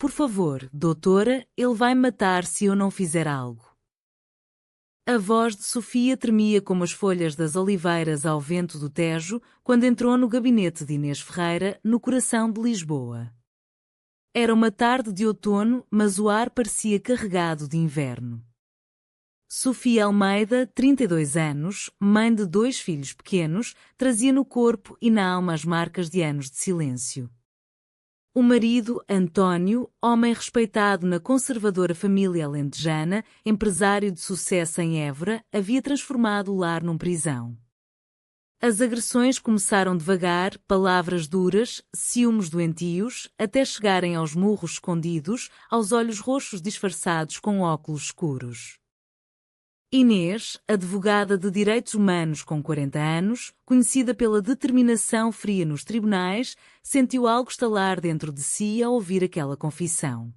Por favor, doutora, ele vai me matar se eu não fizer algo. A voz de Sofia tremia como as folhas das oliveiras ao vento do Tejo quando entrou no gabinete de Inês Ferreira, no coração de Lisboa. Era uma tarde de outono, mas o ar parecia carregado de inverno. Sofia Almeida, 32 anos, mãe de 2 filhos pequenos, trazia no corpo e na alma as marcas de anos de silêncio. O marido, António, homem respeitado na conservadora família alentejana, empresário de sucesso em Évora, havia transformado o lar num prisão. As agressões começaram devagar, palavras duras, ciúmes doentios, até chegarem aos murros escondidos, aos olhos roxos disfarçados com óculos escuros. Inês, advogada de direitos humanos com 40 anos, conhecida pela determinação fria nos tribunais, sentiu algo estalar dentro de si ao ouvir aquela confissão.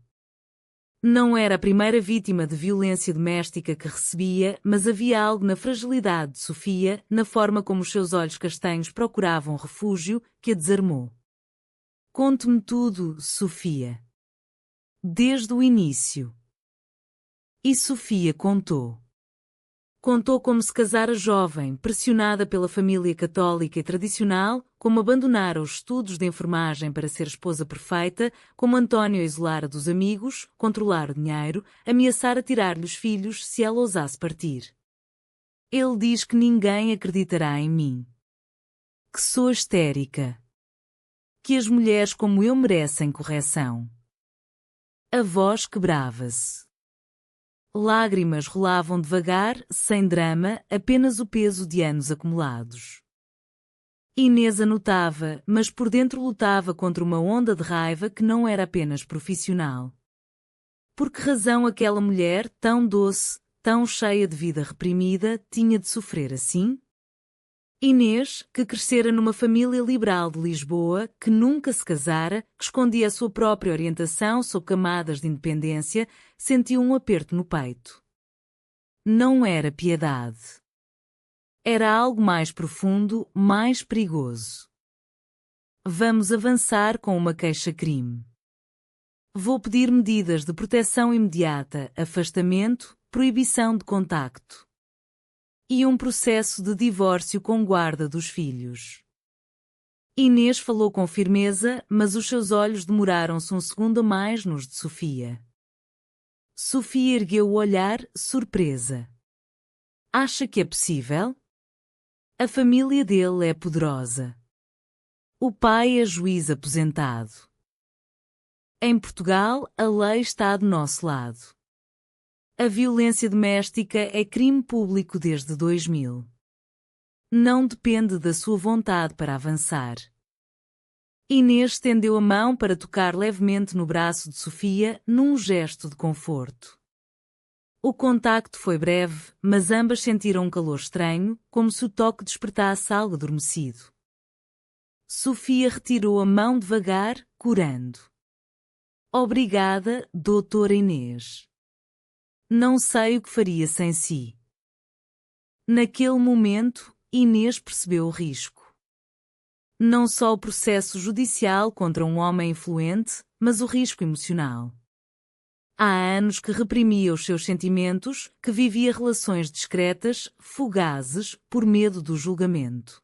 Não era a primeira vítima de violência doméstica que recebia, mas havia algo na fragilidade de Sofia, na forma como os seus olhos castanhos procuravam refúgio, que a desarmou. Conte-me tudo, Sofia. Desde o início. E Sofia contou. Contou como se casara jovem, pressionada pela família católica e tradicional, como abandonara os estudos de enfermagem para ser esposa perfeita, como António a isolara dos amigos, controlar o dinheiro, ameaçara tirar-lhe os filhos se ela ousasse partir. Ele diz que ninguém acreditará em mim. Que sou histérica. Que as mulheres como eu merecem correção. A voz quebrava-se. Lágrimas rolavam devagar, sem drama, apenas o peso de anos acumulados. Inês anotava, mas por dentro lutava contra uma onda de raiva que não era apenas profissional. Por que razão aquela mulher, tão doce, tão cheia de vida reprimida, tinha de sofrer assim? Inês, que crescera numa família liberal de Lisboa, que nunca se casara, que escondia a sua própria orientação sob camadas de independência, sentiu um aperto no peito. Não era piedade. Era algo mais profundo, mais perigoso. Vamos avançar com uma queixa-crime. Vou pedir medidas de proteção imediata, afastamento, proibição de contacto. E um processo de divórcio com guarda dos filhos. Inês falou com firmeza, mas os seus olhos demoraram-se um segundo a mais nos de Sofia. Sofia ergueu o olhar, surpresa. Acha que é possível? A família dele é poderosa. O pai é juiz aposentado. Em Portugal, a lei está do nosso lado. A violência doméstica é crime público desde 2000. Não depende da sua vontade para avançar. Inês estendeu a mão para tocar levemente no braço de Sofia, num gesto de conforto. O contacto foi breve, mas ambas sentiram um calor estranho, como se o toque despertasse algo adormecido. Sofia retirou a mão devagar, corando. Obrigada, doutora Inês. Não sei o que faria sem si. Naquele momento, Inês percebeu o risco. Não só o processo judicial contra um homem influente, mas o risco emocional. Há anos que reprimia os seus sentimentos, que vivia relações discretas, fugazes, por medo do julgamento.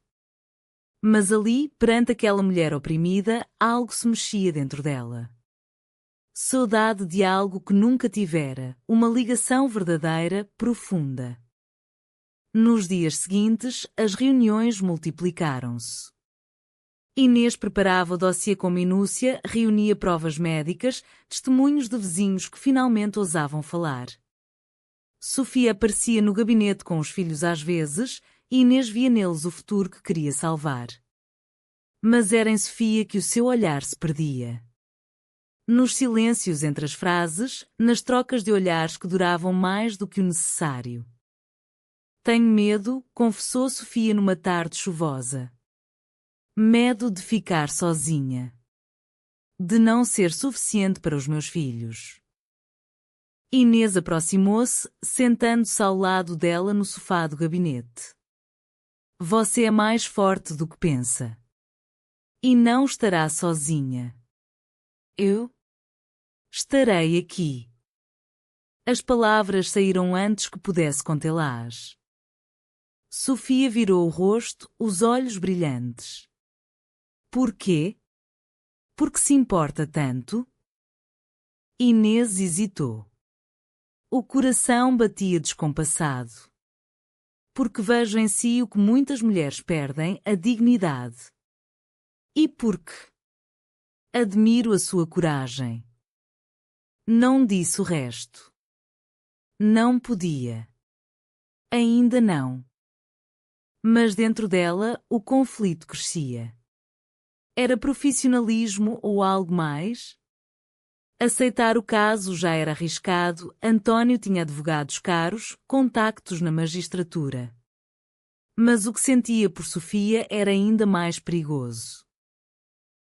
Mas ali, perante aquela mulher oprimida, algo se mexia dentro dela. Saudade de algo que nunca tivera, uma ligação verdadeira, profunda. Nos dias seguintes, as reuniões multiplicaram-se. Inês preparava o dossiê com minúcia, reunia provas médicas, testemunhos de vizinhos que finalmente ousavam falar. Sofia aparecia no gabinete com os filhos às vezes, e Inês via neles o futuro que queria salvar. Mas era em Sofia que o seu olhar se perdia. Nos silêncios entre as frases, nas trocas de olhares que duravam mais do que o necessário. Tenho medo, confessou Sofia numa tarde chuvosa. Medo de ficar sozinha. De não ser suficiente para os meus filhos. Inês aproximou-se, sentando-se ao lado dela no sofá do gabinete. Você é mais forte do que pensa. E não estará sozinha. Eu? Estarei aqui. As palavras saíram antes que pudesse contê-las. Sofia virou o rosto, os olhos brilhantes. Por quê? Por que se importa tanto? Inês hesitou. O coração batia descompassado. Porque vejo em si o que muitas mulheres perdem, a dignidade. E porque admiro a sua coragem. Não disse o resto. Não podia. Ainda não. Mas dentro dela, o conflito crescia. Era profissionalismo ou algo mais? Aceitar o caso já era arriscado. António tinha advogados caros, contactos na magistratura. Mas o que sentia por Sofia era ainda mais perigoso.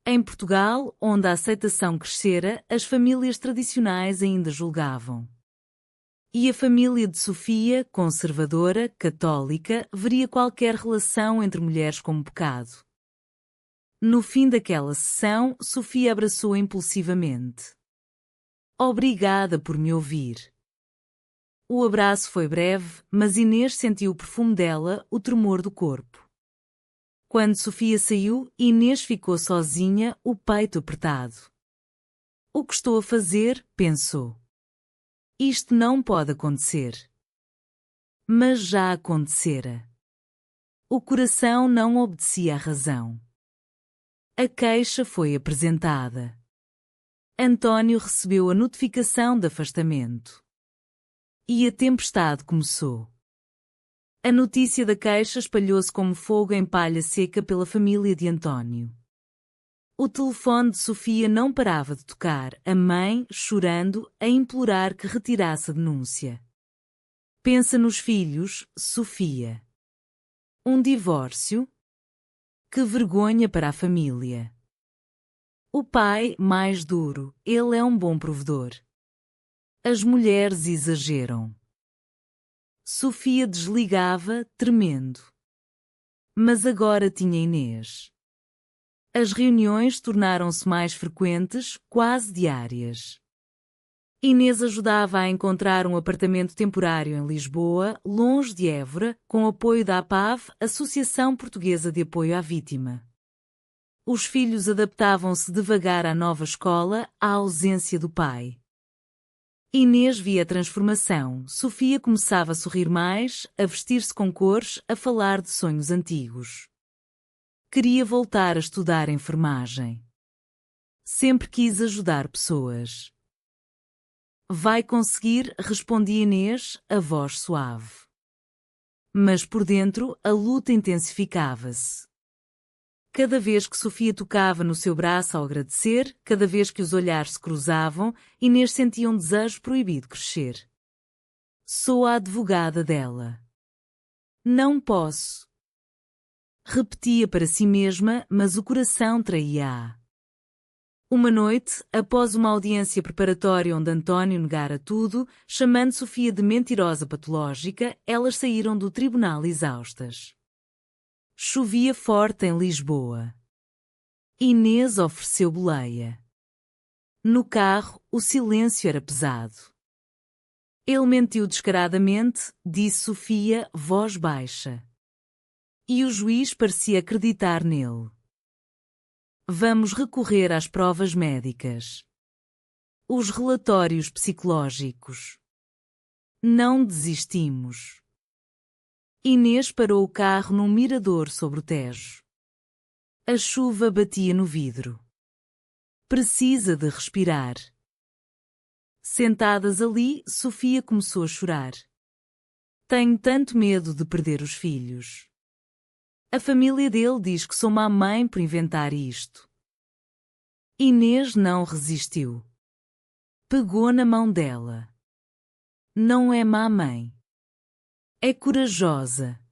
Em Portugal, onde a aceitação crescera, as famílias tradicionais ainda julgavam. E a família de Sofia, conservadora, católica, veria qualquer relação entre mulheres como pecado. No fim daquela sessão, Sofia abraçou impulsivamente. Obrigada por me ouvir. O abraço foi breve, mas Inês sentiu o perfume dela, o tremor do corpo. Quando Sofia saiu, Inês ficou sozinha, o peito apertado. O que estou a fazer? Pensou. Isto não pode acontecer. Mas já acontecera. O coração não obedecia à razão. A queixa foi apresentada. António recebeu a notificação de afastamento. E a tempestade começou. A notícia da queixa espalhou-se como fogo em palha seca pela família de António. O telefone de Sofia não parava de tocar, a mãe, chorando, a implorar que retirasse a denúncia. Pensa nos filhos, Sofia. Um divórcio? Que vergonha para a família. O pai, mais duro, ele é um bom provedor. As mulheres exageram. Sofia desligava, tremendo. Mas agora tinha Inês. As reuniões tornaram-se mais frequentes, quase diárias. Inês ajudava a encontrar um apartamento temporário em Lisboa, longe de Évora, com apoio da APAV, Associação Portuguesa de Apoio à Vítima. Os filhos adaptavam-se devagar à nova escola, à ausência do pai. Inês via a transformação. Sofia começava a sorrir mais, a vestir-se com cores, a falar de sonhos antigos. Queria voltar a estudar enfermagem. Sempre quis ajudar pessoas. Vai conseguir, respondia Inês, a voz suave. Mas por dentro, a luta intensificava-se. Cada vez que Sofia tocava no seu braço ao agradecer, cada vez que os olhares se cruzavam, Inês sentia um desejo proibido crescer. Sou a advogada dela. Não posso. Repetia para si mesma, mas o coração traía-a. Uma noite, após uma audiência preparatória onde António negara tudo, chamando Sofia de mentirosa patológica, elas saíram do tribunal exaustas. Chovia forte em Lisboa. Inês ofereceu boleia. No carro, o silêncio era pesado. Ele mentiu descaradamente, disse Sofia, voz baixa. E o juiz parecia acreditar nele. Vamos recorrer às provas médicas. Os relatórios psicológicos. Não desistimos. Inês parou o carro num mirador sobre o Tejo. A chuva batia no vidro. Precisa de respirar. Sentadas ali, Sofia começou a chorar. Tenho tanto medo de perder os filhos. A família dele diz que sou má mãe por inventar isto. Inês não resistiu. Pegou na mão dela. Não é má mãe. É corajosa.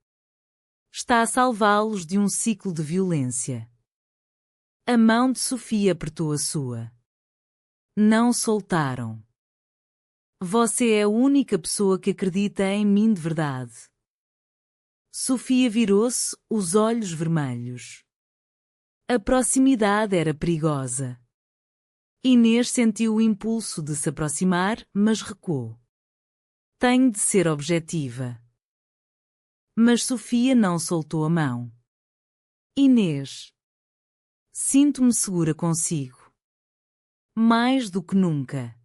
Está a salvá-los de um ciclo de violência. A mão de Sofia apertou a sua. Não soltaram. Você é a única pessoa que acredita em mim de verdade. Sofia virou-se, os olhos vermelhos. A proximidade era perigosa. Inês sentiu o impulso de se aproximar, mas recuou. Tenho de ser objetiva. Mas Sofia não soltou a mão. Inês. Sinto-me segura consigo. Mais do que nunca.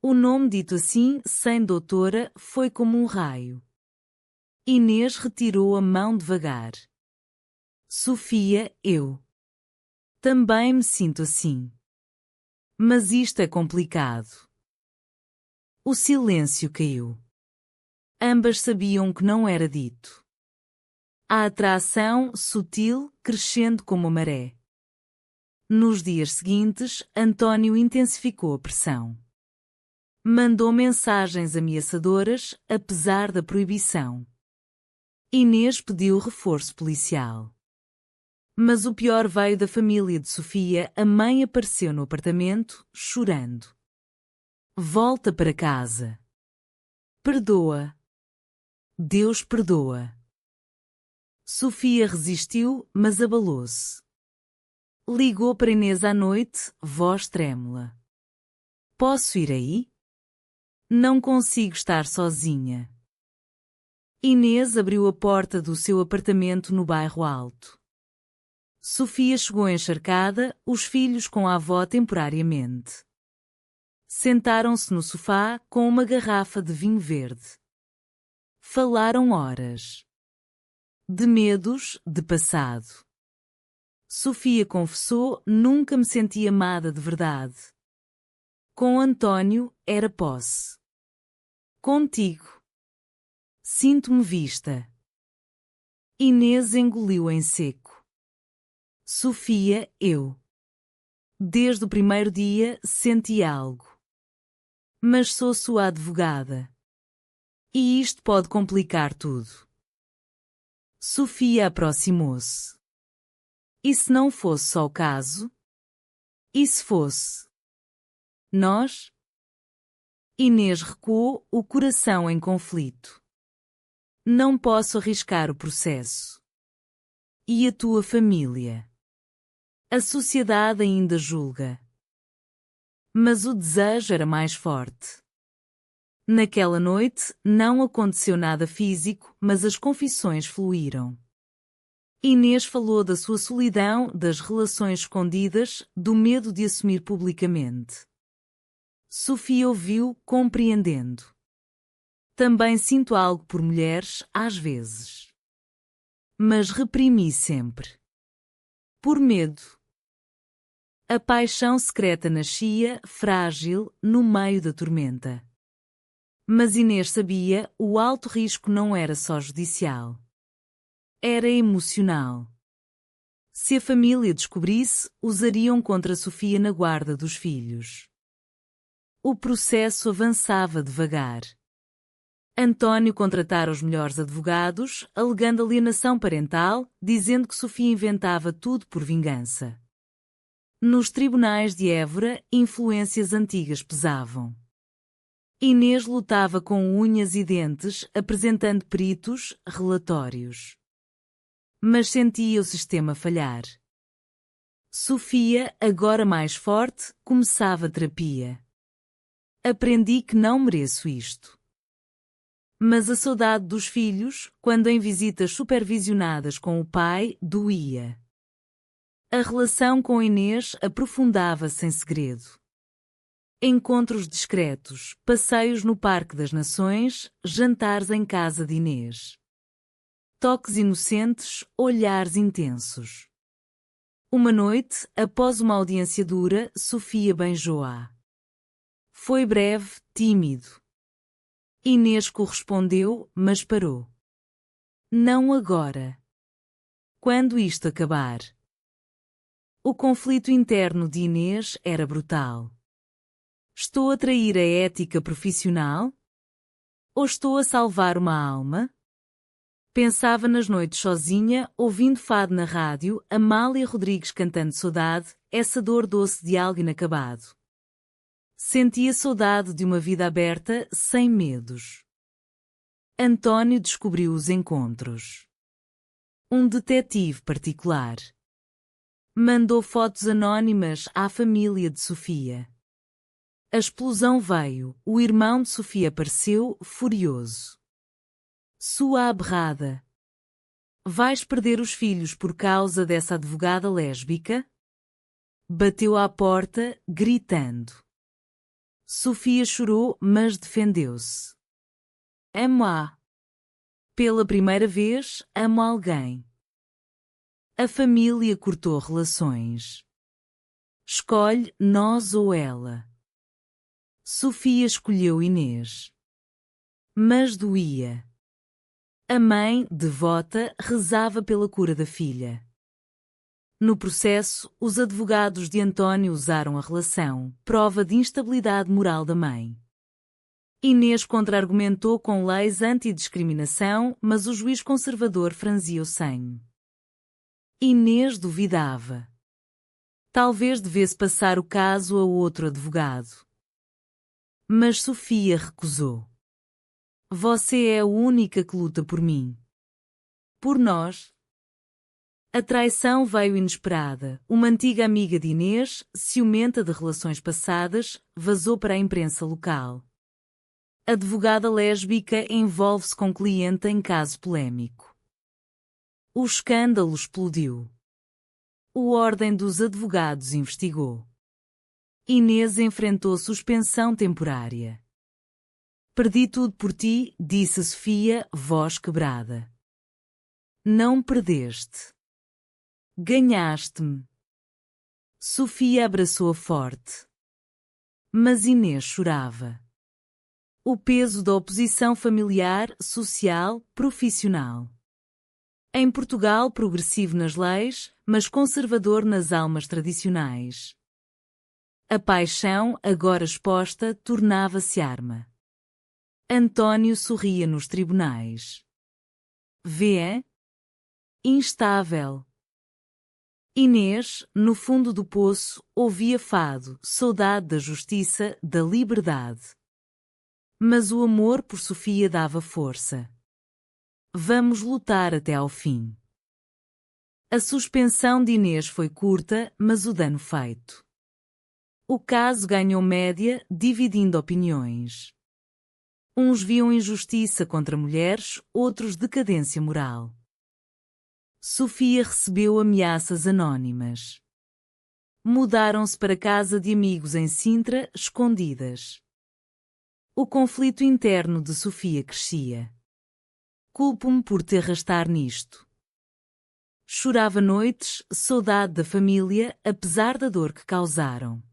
O nome dito assim, sem doutora, foi como um raio. Inês retirou a mão devagar. Sofia, eu também me sinto assim. Mas isto é complicado. O silêncio caiu. Ambas sabiam que não era dito. A atração, sutil, crescendo como a maré. Nos dias seguintes, António intensificou a pressão. Mandou mensagens ameaçadoras, apesar da proibição. Inês pediu reforço policial. Mas o pior veio da família de Sofia. A mãe apareceu no apartamento, chorando. Volta para casa. Perdoa. Deus perdoa. Sofia resistiu, mas abalou-se. Ligou para Inês à noite, voz trêmula. Posso ir aí? Não consigo estar sozinha. Inês abriu a porta do seu apartamento no bairro Alto. Sofia chegou encharcada, os filhos com a avó temporariamente. Sentaram-se no sofá com uma garrafa de vinho verde. Falaram horas. De medos, de passado. Sofia confessou: nunca me senti amada de verdade. Com António, era posse. Contigo. Sinto-me vista. Inês engoliu em seco. Sofia, eu. Desde o primeiro dia, senti algo. Mas sou sua advogada. E isto pode complicar tudo. Sofia aproximou-se. E se não fosse só o caso? E se fosse? Nós? Inês recuou, o coração em conflito. Não posso arriscar o processo. E a tua família? A sociedade ainda julga. Mas o desejo era mais forte. Naquela noite, não aconteceu nada físico, mas as confissões fluíram. Inês falou da sua solidão, das relações escondidas, do medo de assumir publicamente. Sofia ouviu, compreendendo. Também sinto algo por mulheres, às vezes. Mas reprimi sempre. Por medo. A paixão secreta nascia, frágil, no meio da tormenta. Mas Inês sabia, o alto risco não era só judicial. Era emocional. Se a família descobrisse, usariam contra Sofia na guarda dos filhos. O processo avançava devagar. António contratara os melhores advogados, alegando alienação parental, dizendo que Sofia inventava tudo por vingança. Nos tribunais de Évora, influências antigas pesavam. Inês lutava com unhas e dentes, apresentando peritos, relatórios. Mas sentia o sistema falhar. Sofia, agora mais forte, começava a terapia. Aprendi que não mereço isto. Mas a saudade dos filhos, quando em visitas supervisionadas com o pai, doía. A relação com Inês aprofundava-se em segredo. Encontros discretos, passeios no Parque das Nações, jantares em casa de Inês. Toques inocentes, olhares intensos. Uma noite, após uma audiência dura, Sofia beijou-a. Foi breve, tímido. Inês correspondeu, mas parou. Não agora. Quando isto acabar. O conflito interno de Inês era brutal. Estou a trair a ética profissional? Ou estou a salvar uma alma? Pensava nas noites sozinha, ouvindo fado na rádio, Amália Rodrigues cantando saudade, essa dor doce de algo inacabado. Sentia saudade de uma vida aberta, sem medos. António descobriu os encontros. Um detetive particular. Mandou fotos anônimas à família de Sofia. A explosão veio, o irmão de Sofia apareceu, furioso. Sua aberrada. Vais perder os filhos por causa dessa advogada lésbica? Bateu à porta, gritando. Sofia chorou, mas defendeu-se. Amo-a. Pela primeira vez, amo alguém. A família cortou relações. Escolhe nós ou ela. Sofia escolheu Inês. Mas doía. A mãe, devota, rezava pela cura da filha. No processo, os advogados de António usaram a relação, prova de instabilidade moral da mãe. Inês contra-argumentou com leis antidiscriminação, mas o juiz conservador franzia o senho. Inês duvidava. Talvez devesse passar o caso a outro advogado. Mas Sofia recusou. Você é a única que luta por mim. Por nós. A traição veio inesperada. Uma antiga amiga de Inês, ciumenta de relações passadas, vazou para a imprensa local. Advogada lésbica envolve-se com cliente em caso polêmico. O escândalo explodiu. O Ordem dos Advogados investigou. Inês enfrentou suspensão temporária. Perdi tudo por ti, disse Sofia, voz quebrada. Não perdeste. Ganhaste-me. Sofia abraçou-a forte. Mas Inês chorava. O peso da oposição familiar, social, profissional. Em Portugal, progressivo nas leis, mas conservador nas almas tradicionais. A paixão, agora exposta, tornava-se arma. António sorria nos tribunais. Vê? Instável. Inês, no fundo do poço, ouvia fado, saudade da justiça, da liberdade. Mas o amor por Sofia dava força. Vamos lutar até ao fim. A suspensão de Inês foi curta, mas o dano feito. O caso ganhou média, dividindo opiniões. Uns viam injustiça contra mulheres, outros decadência moral. Sofia recebeu ameaças anônimas. Mudaram-se para casa de amigos em Sintra, escondidas. O conflito interno de Sofia crescia. Culpo-me por te arrastar nisto. Chorava noites, saudade da família, apesar da dor que causaram.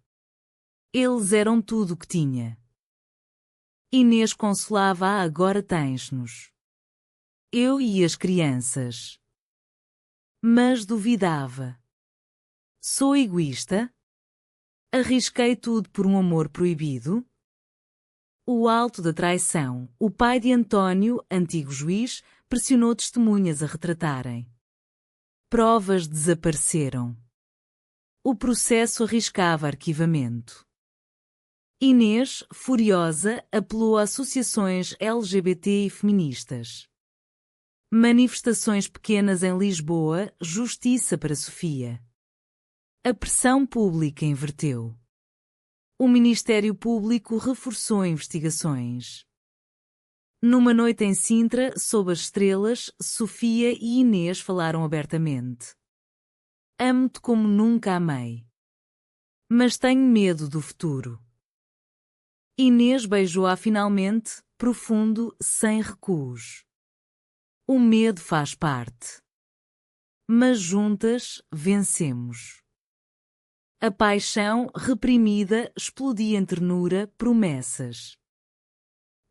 Eles eram tudo o que tinha. Inês consolava-a, agora tens-nos. Eu e as crianças. Mas duvidava. Sou egoísta? Arrisquei tudo por um amor proibido? O alto da traição, o pai de António, antigo juiz, pressionou testemunhas a retratarem. Provas desapareceram. O processo arriscava arquivamento. Inês, furiosa, apelou a associações LGBT e feministas. Manifestações pequenas em Lisboa, justiça para Sofia. A pressão pública inverteu. O Ministério Público reforçou investigações. Numa noite em Sintra, sob as estrelas, Sofia e Inês falaram abertamente. Amo-te como nunca amei. Mas tenho medo do futuro. Inês beijou-a finalmente, profundo, sem recuos. O medo faz parte. Mas juntas, vencemos. A paixão, reprimida, explodia em ternura, promessas.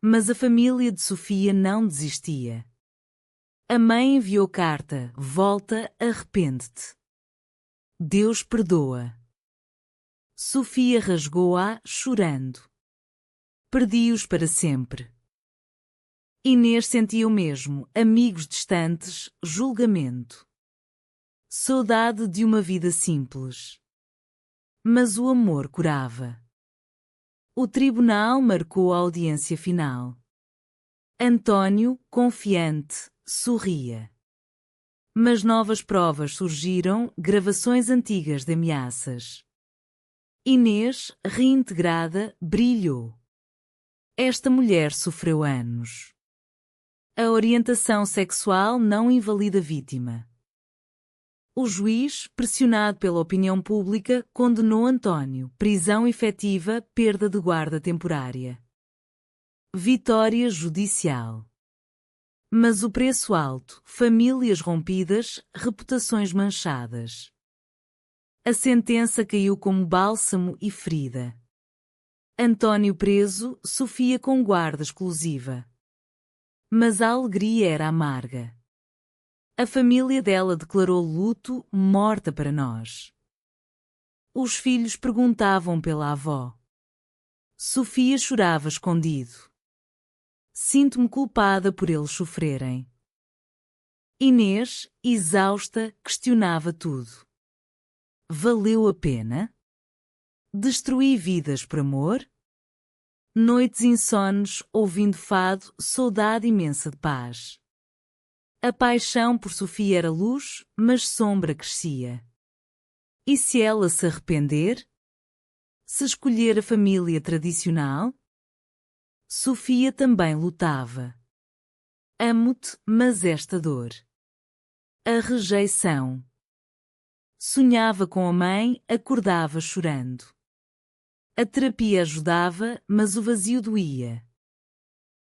Mas a família de Sofia não desistia. A mãe enviou carta, volta, arrepende-te. Deus perdoa. Sofia rasgou-a, chorando. Perdi-os para sempre. Inês sentia o mesmo, amigos distantes, julgamento. Saudade de uma vida simples. Mas o amor curava. O tribunal marcou a audiência final. António, confiante, sorria. Mas novas provas surgiram, gravações antigas de ameaças. Inês, reintegrada, brilhou. Esta mulher sofreu anos. A orientação sexual não invalida a vítima. O juiz, pressionado pela opinião pública, condenou António, prisão efetiva, perda de guarda temporária. Vitória judicial. Mas o preço alto, famílias rompidas, reputações manchadas. A sentença caiu como bálsamo e ferida. António preso, Sofia com guarda exclusiva. Mas a alegria era amarga. A família dela declarou luto, morta para nós. Os filhos perguntavam pela avó. Sofia chorava escondido. Sinto-me culpada por eles sofrerem. Inês, exausta, questionava tudo. Valeu a pena? Destruí vidas por amor? Noites insones, ouvindo fado, saudade imensa de paz. A paixão por Sofia era luz, mas sombra crescia. E se ela se arrepender? Se escolher a família tradicional? Sofia também lutava. Amo-te, mas esta dor. A rejeição. Sonhava com a mãe, acordava chorando. A terapia ajudava, mas o vazio doía.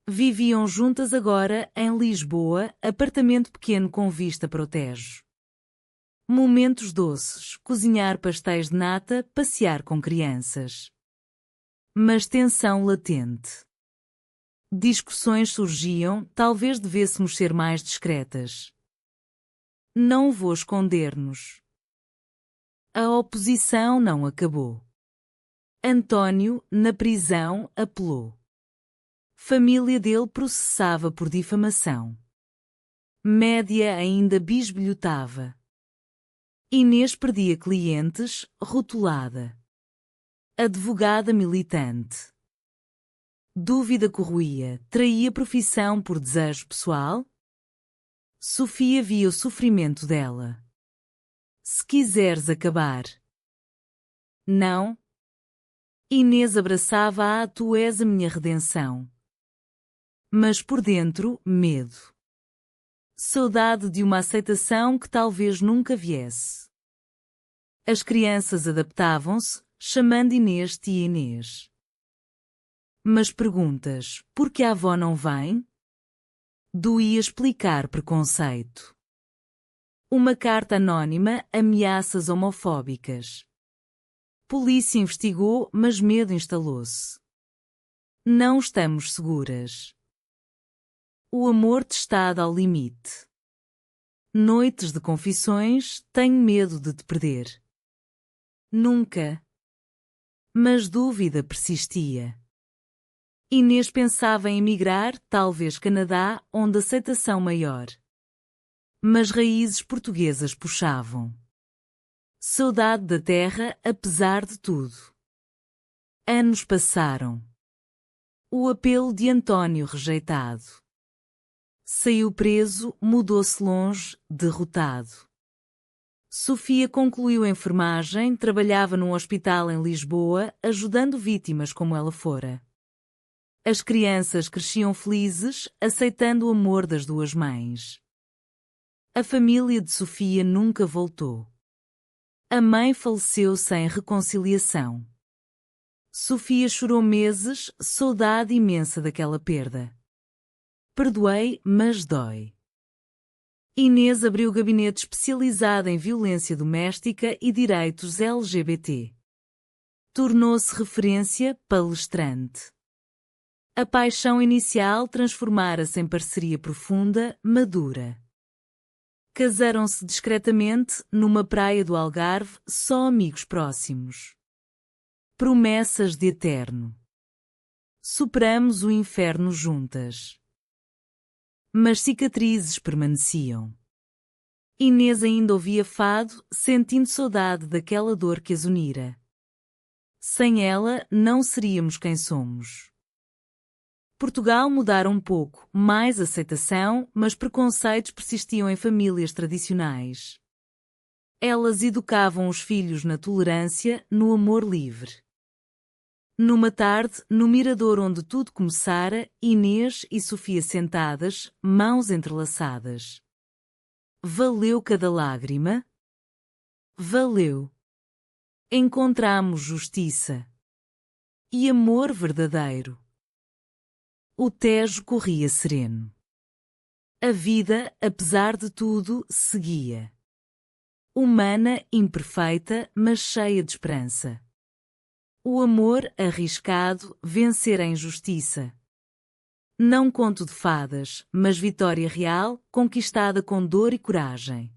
Viviam juntas agora em Lisboa, apartamento pequeno com vista para o Tejo. Momentos doces, cozinhar pastéis de nata, passear com crianças. Mas tensão latente. Discussões surgiam, talvez devêssemos ser mais discretas. Não vou esconder-nos. A oposição não acabou. António, na prisão, apelou. Família dele processava por difamação. Média ainda bisbilhotava. Inês perdia clientes, rotulada. Advogada militante. Dúvida corroía, traía profissão por desejo pessoal? Sofia via o sofrimento dela. Se quiseres acabar. Não. Inês abraçava-a, tu és a minha redenção. Mas por dentro, medo. Saudade de uma aceitação que talvez nunca viesse. As crianças adaptavam-se, chamando Inês tia Inês. Mas perguntas, por que a avó não vem? Doía explicar preconceito. Uma carta anónima, ameaças homofóbicas. Polícia investigou, mas medo instalou-se. Não estamos seguras. O amor testado ao limite. Noites de confissões, tenho medo de te perder. Nunca. Mas dúvida persistia. Inês pensava em emigrar, talvez Canadá, onde a aceitação maior. Mas raízes portuguesas puxavam. Saudade da terra, apesar de tudo. Anos passaram. O apelo de António rejeitado. Saiu preso, mudou-se longe, derrotado. Sofia concluiu a enfermagem, trabalhava num hospital em Lisboa, ajudando vítimas como ela fora. As crianças cresciam felizes, aceitando o amor das duas mães. A família de Sofia nunca voltou. A mãe faleceu sem reconciliação. Sofia chorou meses, saudade imensa daquela perda. Perdoei, mas dói. Inês abriu gabinete especializado em violência doméstica e direitos LGBT. Tornou-se referência, palestrante. A paixão inicial transformara-se em parceria profunda, madura. Casaram-se discretamente, numa praia do Algarve, só amigos próximos. Promessas de eterno. Superamos o inferno juntas. Mas cicatrizes permaneciam. Inês ainda ouvia fado, sentindo saudade daquela dor que as unira. Sem ela, não seríamos quem somos. Portugal mudara um pouco, mais aceitação, mas preconceitos persistiam em famílias tradicionais. Elas educavam os filhos na tolerância, no amor livre. Numa tarde, no mirador onde tudo começara, Inês e Sofia sentadas, mãos entrelaçadas. Valeu cada lágrima? Valeu. Encontramos justiça. E amor verdadeiro. O Tejo corria sereno. A vida, apesar de tudo, seguia. Humana, imperfeita, mas cheia de esperança. O amor, arriscado, vencer a injustiça. Não conto de fadas, mas vitória real, conquistada com dor e coragem.